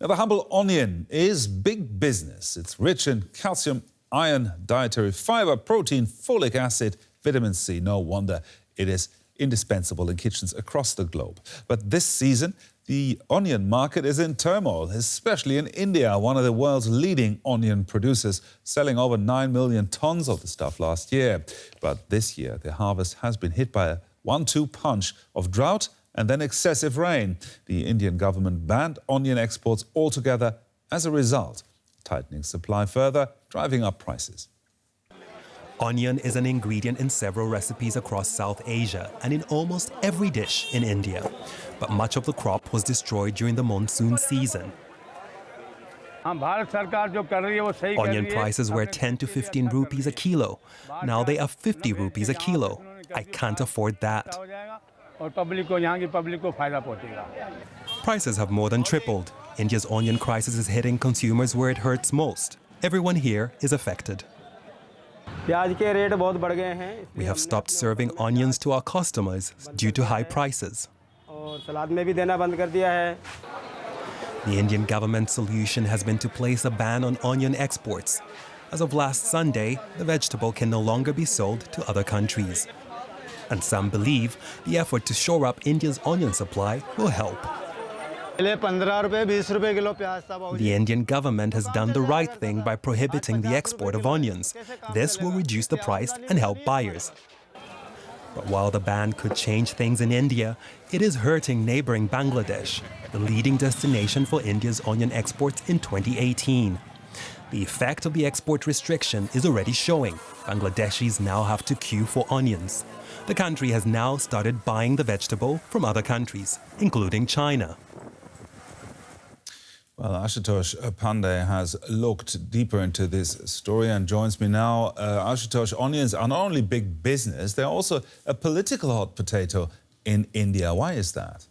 Now, the humble onion is big business. It's rich in calcium, iron, dietary fiber, protein, folic acid, vitamin C. No wonder it is indispensable in kitchens across the globe. But this season, the onion market is in turmoil, especially in India, one of the world's leading onion producers, selling over 9 million tons of the stuff last year. But this year, the harvest has been hit by a 1-2 punch of drought and then excessive rain. The Indian government banned onion exports altogether as a result, tightening supply further, driving up prices. Onion is an ingredient in several recipes across South Asia and in almost every dish in India. But much of the crop was destroyed during the monsoon season. Onion prices were 10 to 15 rupees a kilo. Now they are 50 rupees a kilo. I can't afford that. Prices have more than tripled. India's onion crisis is hitting consumers where it hurts most. Everyone here is affected. We have stopped serving onions to our customers due to high prices. The Indian government's solution has been to place a ban on onion exports. As of last Sunday, the vegetable can no longer be sold to other countries. And some believe the effort to shore up India's onion supply will help. The Indian government has done the right thing by prohibiting the export of onions. This will reduce the price and help buyers. But while the ban could change things in India, it is hurting neighboring Bangladesh, the leading destination for India's onion exports in 2018. The effect of the export restriction is already showing. Bangladeshis now have to queue for onions. The country has now started buying the vegetable from other countries, including China. Well, Ashutosh Pandey has looked deeper into this story and joins me now. Ashutosh, onions are not only big business, they're also a political hot potato in India. Why is that?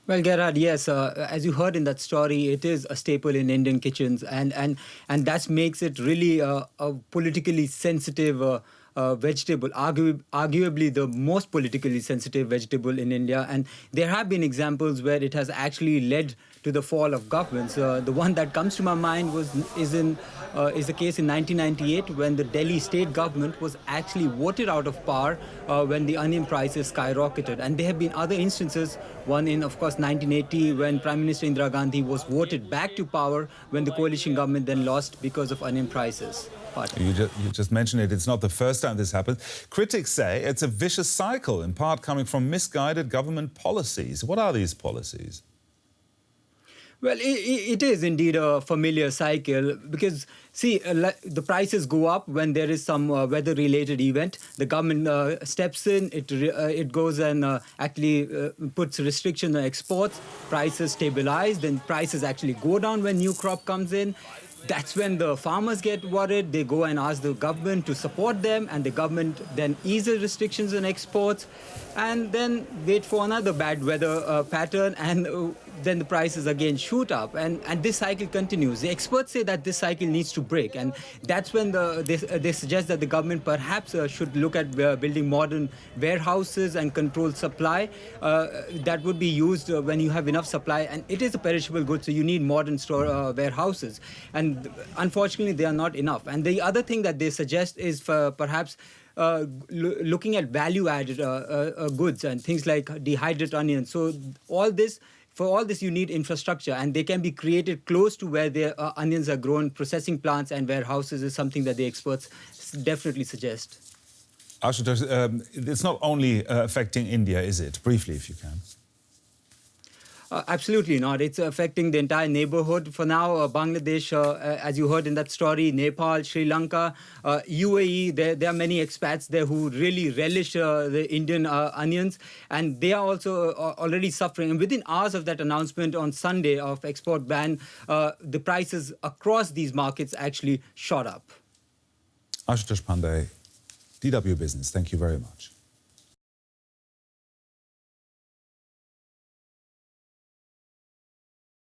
Well, Gerhard, yes, as you heard in that story, it is a staple in Indian kitchens, and that makes it really a politically sensitive vegetable, arguably the most politically sensitive vegetable in India. And there have been examples where it has actually led to the fall of governments. The one that comes to my mind is the case in 1998 when the Delhi state government was actually voted out of power when the onion prices skyrocketed. And there have been other instances, one in, of course, 1980 when Prime Minister Indira Gandhi was voted back to power when the coalition government then lost because of onion prices. You just mentioned it. It's not the first time this happened. Critics say it's a vicious cycle, in part coming from misguided government policies. What are these policies? Well, it is indeed a familiar cycle because, see, the prices go up when there is some weather-related event. The government steps in, it goes and actually puts restrictions on exports. Prices stabilize, then prices actually go down when new crop comes in. That's when the farmers get worried. They go and ask the government to support them, and the government then eases restrictions on exports and then wait for another bad weather pattern, and then the prices again shoot up. And this cycle continues. The experts say that this cycle needs to break, and that's when they suggest that the government perhaps should look at building modern warehouses and controlled supply that would be used when you have enough supply. And it is a perishable good, so you need modern store warehouses. And unfortunately, they are not enough. And the other thing that they suggest is perhaps looking at value-added goods and things like dehydrated onions. So for all this, you need infrastructure, and they can be created close to where the onions are grown. Processing plants and warehouses is something that the experts definitely suggest. Ashutosh, it's not only affecting India, is it? Briefly, if you can. Absolutely not. It's affecting the entire neighborhood. For now, Bangladesh, as you heard in that story, Nepal, Sri Lanka, UAE, there are many expats there who really relish the Indian onions, and they are also already suffering. And within hours of that announcement on Sunday of export ban, the prices across these markets actually shot up. Ashutosh Pandey, DW Business, thank you very much.